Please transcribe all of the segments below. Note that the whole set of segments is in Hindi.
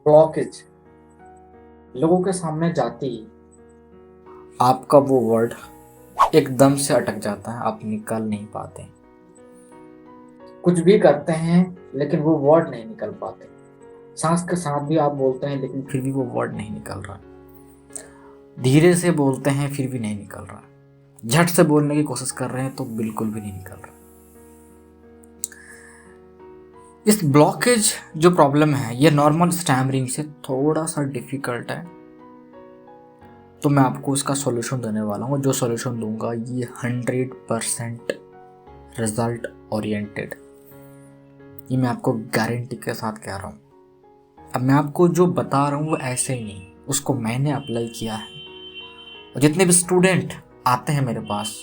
ब्लॉकेज लोगों के सामने जाते ही आपका वो वर्ड एकदम से अटक जाता है, आप निकाल नहीं पाते। कुछ भी करते हैं लेकिन वो वर्ड नहीं निकल पाते। सांस के साथ भी आप बोलते हैं लेकिन फिर भी वो वर्ड नहीं निकल रहा। धीरे से बोलते हैं फिर भी नहीं निकल रहा। झट से बोलने की कोशिश कर रहे हैं तो बिल्कुल भी नहीं निकल रहा। इस ब्लॉकेज जो प्रॉब्लम है ये नॉर्मल स्टैमरिंग से थोड़ा सा डिफिकल्ट है, तो मैं आपको इसका सॉल्यूशन देने वाला हूँ। जो सॉल्यूशन दूंगा ये 100% रिजल्ट ओरिएंटेड, ये मैं आपको गारंटी के साथ कह रहा हूँ। अब मैं आपको जो बता रहा हूँ वो ऐसे ही नहीं, उसको मैंने अप्लाई किया है। और जितने भी स्टूडेंट आते हैं मेरे पास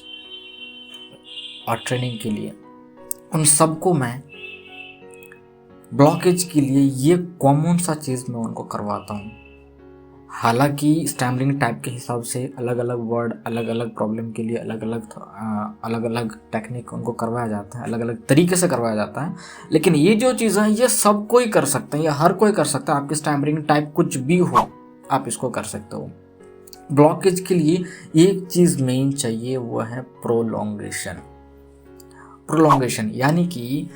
और ट्रेनिंग के लिए, उन सबको मैं ब्लॉकेज के लिए ये कॉमन सा चीज़ मैं उनको करवाता हूँ। हालांकि स्टैमरिंग टाइप के हिसाब से अलग अलग वर्ड, अलग अलग प्रॉब्लम के लिए अलग अलग टेक्निक उनको करवाया जाता है, अलग अलग तरीके से करवाया जाता है। लेकिन ये जो चीज़ें हैं ये सब कोई कर सकते हैं, या हर कोई कर सकता है। आपकी स्टैमरिंग टाइप कुछ भी हो आप इसको कर सकते हो। ब्लॉकेज के लिए एक चीज़ मेन चाहिए, वो है प्रोलोंगेशन। प्रोलोंगेशन यानी कि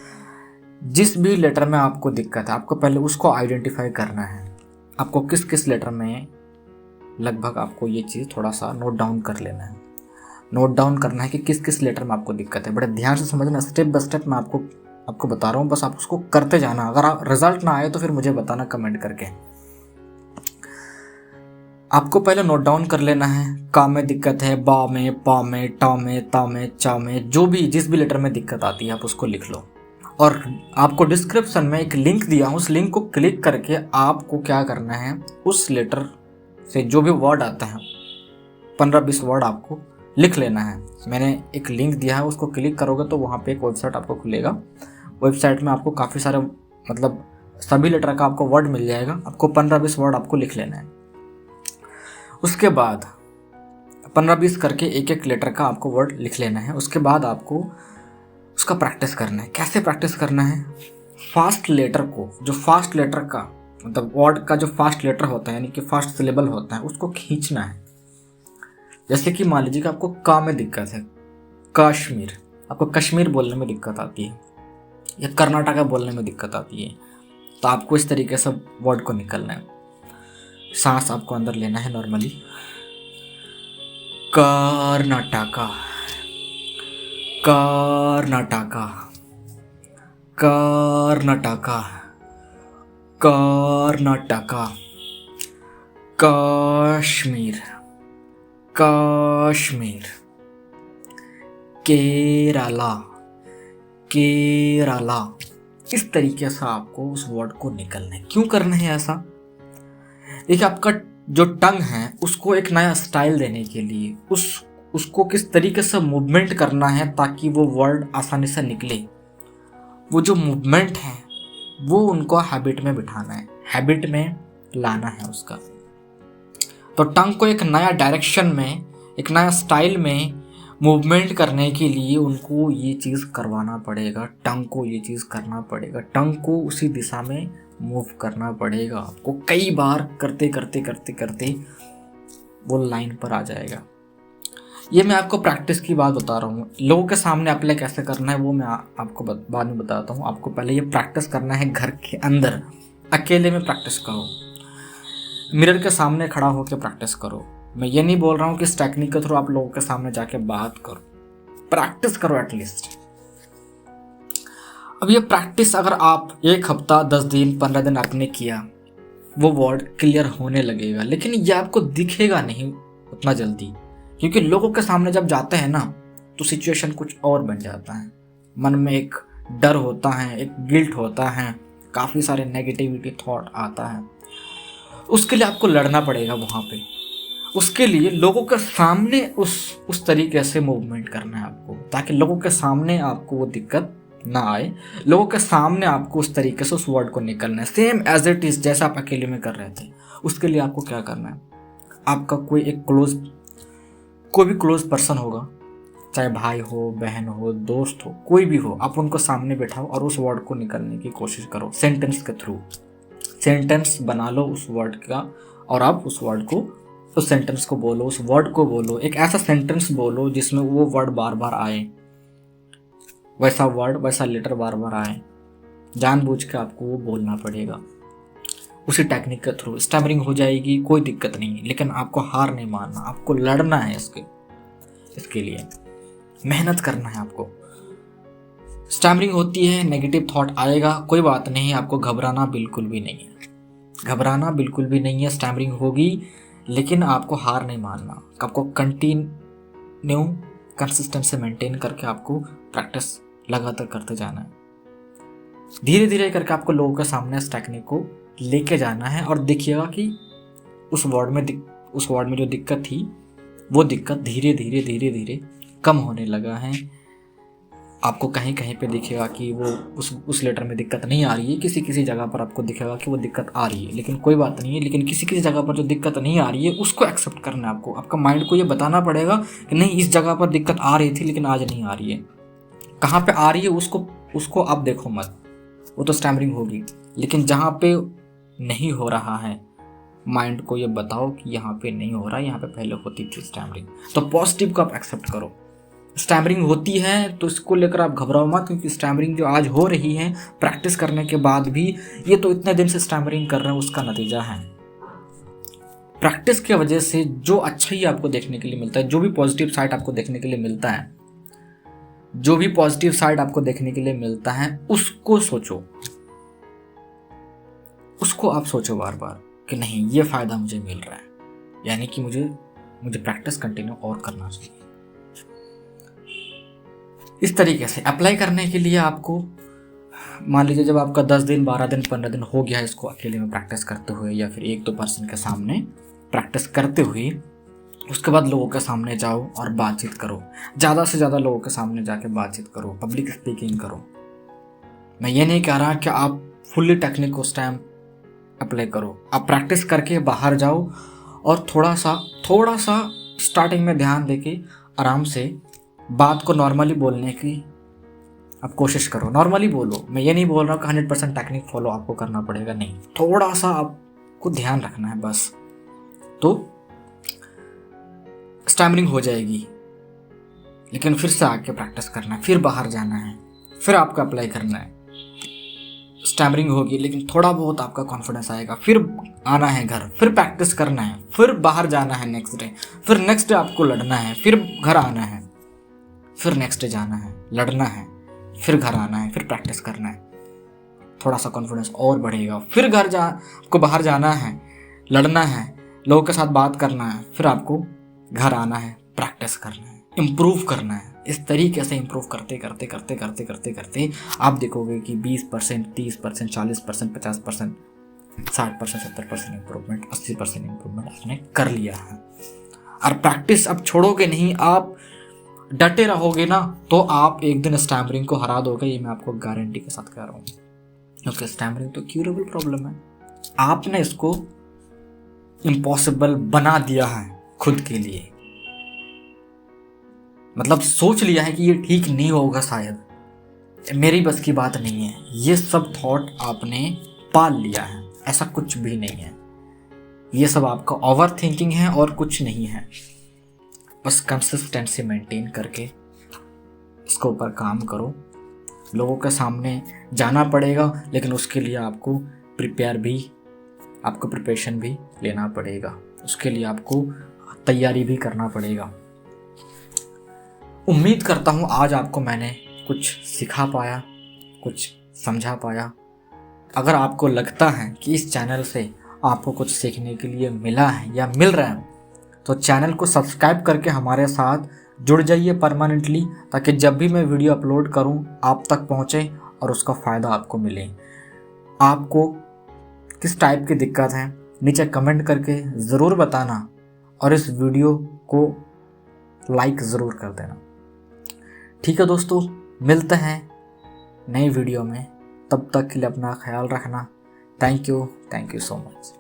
जिस भी लेटर में आपको दिक्कत है, आपको पहले उसको आइडेंटिफाई करना है। आपको किस किस लेटर में लगभग आपको ये चीज़ थोड़ा सा नोट डाउन कर लेना है। नोट डाउन करना है कि किस किस लेटर में आपको दिक्कत है। बड़े ध्यान से समझना, स्टेप बाय स्टेप मैं आपको बता रहा हूँ, बस आप उसको करते जाना। अगर आप रिजल्ट ना आए तो फिर मुझे बताना कमेंट करके। आपको पहले नोट डाउन कर लेना है। का में दिक्कत है, बा में, पा में, टा में, ता में, चा में, जो भी जिस भी लेटर में दिक्कत आती है आप उसको लिख लो। और आपको डिस्क्रिप्शन में एक लिंक दिया हूँ, उस लिंक को क्लिक करके आपको क्या करना है, उस लेटर से जो भी वर्ड आता है 15-20 वर्ड आपको लिख लेना है। मैंने एक लिंक दिया है, उसको क्लिक करोगे तो वहाँ पे एक वेबसाइट आपको खुलेगा। वेबसाइट में आपको काफ़ी सारे मतलब सभी लेटर का आपको वर्ड मिल जाएगा। आपको 15-20 वर्ड आपको लिख लेना है। उसके बाद 15-20 करके एक एक लेटर का आपको वर्ड लिख लेना है। उसके बाद आपको उसका प्रैक्टिस करना है। कैसे प्रैक्टिस करना है? फास्ट लेटर को, जो फास्ट लेटर का मतलब वर्ड का जो फास्ट लेटर होता है, यानी कि फास्ट सिलेबल होता है, उसको खींचना है। जैसे कि मान लीजिए कि आपको का में दिक्कत है, कश्मीर, आपको कश्मीर बोलने में दिक्कत आती है या कर्नाटका बोलने में दिक्कत आती है, तो आपको इस तरीके से वर्ड को निकलना है। सांस आपको अंदर लेना है नॉर्मली। कर्नाटका, कर्नाटका, कर्नाटका, कर्नाटका, कश्मीर, कश्मीर, केरला, केरला। इस तरीके से आपको उस वर्ड को निकलना है। क्यों करना है ऐसा? देखिए, आपका जो टंग है उसको एक नया स्टाइल देने के लिए उसको किस तरीके से मूवमेंट करना है ताकि वो वर्ड आसानी से निकले। वो जो मूवमेंट है वो उनको हैबिट में बिठाना है, हैबिट में लाना है उसका। तो टंग को एक नया डायरेक्शन में, एक नया स्टाइल में मूवमेंट करने के लिए उनको ये चीज़ करवाना पड़ेगा। टंग को ये चीज़ करना पड़ेगा, टंग को उसी दिशा में मूव करना पड़ेगा। आपको कई बार करते करते करते करते वो लाइन पर आ जाएगा। ये मैं आपको प्रैक्टिस की बात बता रहा हूँ। लोगों के सामने अप्लाई कैसे करना है वो मैं आपको बाद में बताता हूँ। आपको पहले ये प्रैक्टिस करना है घर के अंदर, अकेले में प्रैक्टिस करो, मिरर के सामने खड़ा होकर प्रैक्टिस करो। मैं ये नहीं बोल रहा हूँ कि इस टेक्निक के थ्रू आप लोगों के सामने जाके बात करो, प्रैक्टिस करो एटलीस्ट। अब ये प्रैक्टिस अगर आप 1 हफ्ता, 10 दिन, 15 दिन आपने किया, वो वर्ड क्लियर होने लगेगा। लेकिन ये आपको दिखेगा नहीं उतना जल्दी, क्योंकि लोगों के सामने जब जाते हैं ना तो सिचुएशन कुछ और बन जाता है। मन में एक डर होता है, एक गिल्ट होता है, काफ़ी सारे नेगेटिविटी थॉट आता है। उसके लिए आपको लड़ना पड़ेगा वहाँ पे। उसके लिए लोगों के सामने उस तरीके से मूवमेंट करना है आपको, ताकि लोगों के सामने आपको वो दिक्कत ना आए। लोगों के सामने आपको उस तरीके से उस वर्ड को निकलना है, सेम एज इट इज़ जैसा आप अकेले में कर रहे थे। उसके लिए आपको क्या करना है, आपका कोई भी क्लोज पर्सन होगा, चाहे भाई हो, बहन हो, दोस्त हो, कोई भी हो, आप उनको सामने बैठाओ और उस वर्ड को निकलने की कोशिश करो सेंटेंस के थ्रू। सेंटेंस बना लो उस वर्ड का और आप उस वर्ड को, उस सेंटेंस को बोलो, उस वर्ड को बोलो। एक ऐसा सेंटेंस बोलो जिसमें वो वर्ड बार बार आए, वैसा वर्ड वैसा लेटर बार बार आए, जानबूझ के आपको वो बोलना पड़ेगा। उसी टेक्निक के थ्रू स्टैमरिंग हो जाएगी, कोई दिक्कत नहीं, लेकिन आपको हार नहीं मानना, आपको लड़ना है इसके लिए मेहनत करना है आपको। स्टैमरिंग होती है, नेगेटिव थॉट आएगा, कोई बात नहीं, आपको घबराना बिल्कुल भी नहीं है, घबराना बिल्कुल भी नहीं है। स्टैमरिंग होगी, लेकिन आपको हार नहीं मानना, आपको कंटिन्यू कंसिस्टेंसी मेंटेन करके आपको प्रैक्टिस लगातार करते जाना है। धीरे धीरे करके आपको लोगों के सामने इस टेक्निक को लेके जाना है और देखिएगा कि उस वर्ड में जो दिक्कत थी वो दिक्कत धीरे धीरे धीरे धीरे कम होने लगा है। आपको कहीं कहीं पे दिखेगा कि वो उस लेटर में दिक्कत नहीं आ रही है, किसी किसी जगह पर आपको दिखेगा कि वो दिक्कत आ रही है, लेकिन कोई बात नहीं है। लेकिन किसी किसी जगह पर जो दिक्कत नहीं आ रही है उसको एक्सेप्ट करना है आपको। आपका माइंड को ये बताना पड़ेगा कि नहीं, इस जगह पर दिक्कत आ रही थी लेकिन आज नहीं आ रही है। कहाँ पे आ रही है उसको आप देखो मत, वो तो स्टैमरिंग होगी। लेकिन जहाँ पे नहीं हो रहा है, माइंड को ये बताओ कि यहाँ पे नहीं हो रहा है, यहाँ पे पहले होती थी स्टैमरिंग। तो पॉजिटिव को आप एक्सेप्ट करो। स्टैमरिंग होती है तो इसको लेकर आप घबराओ मत, क्योंकि स्टैमरिंग जो आज हो रही है प्रैक्टिस करने के बाद भी, ये तो इतने दिन से स्टैमरिंग कर रहे हैं उसका नतीजा है। प्रैक्टिस की वजह से जो अच्छा ही आपको देखने के लिए मिलता है, जो भी पॉजिटिव साइड आपको देखने के लिए मिलता है, जो भी पॉजिटिव साइड आपको देखने के लिए मिलता है उसको सोचो, उसको आप सोचो बार बार कि नहीं, ये फायदा मुझे मिल रहा है, यानी कि मुझे प्रैक्टिस कंटिन्यू और करना चाहिए। इस तरीके से अप्लाई करने के लिए आपको, मान लीजिए जब आपका 10 दिन 12 दिन 15 दिन हो गया इसको अकेले में प्रैक्टिस करते हुए या फिर 1-2 पर्सन के सामने प्रैक्टिस करते हुए, उसके बाद लोगों के सामने जाओ और बातचीत करो। ज़्यादा से ज़्यादा लोगों के सामने जाके बातचीत करो, पब्लिक स्पीकिंग करो। मैं ये नहीं कह रहा कि आप फुल्ली टेक्निक उस टाइम अप्लाई करो, आप प्रैक्टिस करके बाहर जाओ और थोड़ा सा स्टार्टिंग में ध्यान देके आराम से बात को नॉर्मली बोलने की आप कोशिश करो। नॉर्मली बोलो, मैं ये नहीं बोल रहा हूँ कि 100% टेक्निक फॉलो आपको करना पड़ेगा, नहीं, थोड़ा सा आपको ध्यान रखना है बस, तो स्टैमरिंग हो जाएगी। लेकिन फिर से आके प्रैक्टिस करना है, फिर बाहर जाना है, फिर आपको अप्लाई करना है। स्टैमरिंग होगी लेकिन थोड़ा बहुत आपका कॉन्फिडेंस आएगा, फिर आना है घर, फिर प्रैक्टिस करना है, फिर बाहर जाना है नेक्स्ट डे, फिर नेक्स्ट डे आपको लड़ना है, फिर घर आना है, फिर नेक्स्ट डे जाना है, लड़ना है, फिर घर आना है, फिर प्रैक्टिस करना है। थोड़ा सा कॉन्फिडेंस और बढ़ेगा, फिर आपको बाहर जाना है, लड़ना है, लोगों के साथ बात करना है, फिर आपको घर आना है, प्रैक्टिस करना है, इम्प्रूव करना है। इस तरीके से इम्प्रूव करते करते करते करते करते करते आप देखोगे कि 20%, 30%, 40%, 50%, 60%, 70% इम्प्रूवमेंट, 80% इम्प्रूवमेंट आपने कर लिया है। और प्रैक्टिस अब छोड़ोगे नहीं, आप डटे रहोगे ना, तो आप एक दिन स्टैमरिंग को हरा दोगे, ये मैं आपको गारंटी के साथ कह रहा हूँ। क्योंकि स्टैमरिंग तो क्यूरेबल प्रॉब्लम है, आपने इसको इम्पॉसिबल बना दिया है खुद के लिए। मतलब सोच लिया है कि ये ठीक नहीं होगा, शायद मेरी बस की बात नहीं है, ये सब थॉट आपने पाल लिया है। ऐसा कुछ भी नहीं है, ये सब आपका ओवर थिंकिंग है और कुछ नहीं है। बस कंसिस्टेंसी मेंटेन करके इसके ऊपर काम करो। लोगों के सामने जाना पड़ेगा, लेकिन उसके लिए आपको प्रिपरेशन भी लेना पड़ेगा, उसके लिए आपको तैयारी भी करना पड़ेगा। उम्मीद करता हूँ आज आपको मैंने कुछ सिखा पाया, कुछ समझा पाया। अगर आपको लगता है कि इस चैनल से आपको कुछ सीखने के लिए मिला है या मिल रहा है, तो चैनल को सब्सक्राइब करके हमारे साथ जुड़ जाइए परमानेंटली, ताकि जब भी मैं वीडियो अपलोड करूं आप तक पहुंचे और उसका फ़ायदा आपको मिले। आपको किस टाइप की दिक्कत है नीचे कमेंट करके ज़रूर बताना, और इस वीडियो को लाइक ज़रूर कर देना। ठीक है दोस्तों, मिलते हैं नई वीडियो में, तब तक के लिए अपना ख्याल रखना। Thank you so much.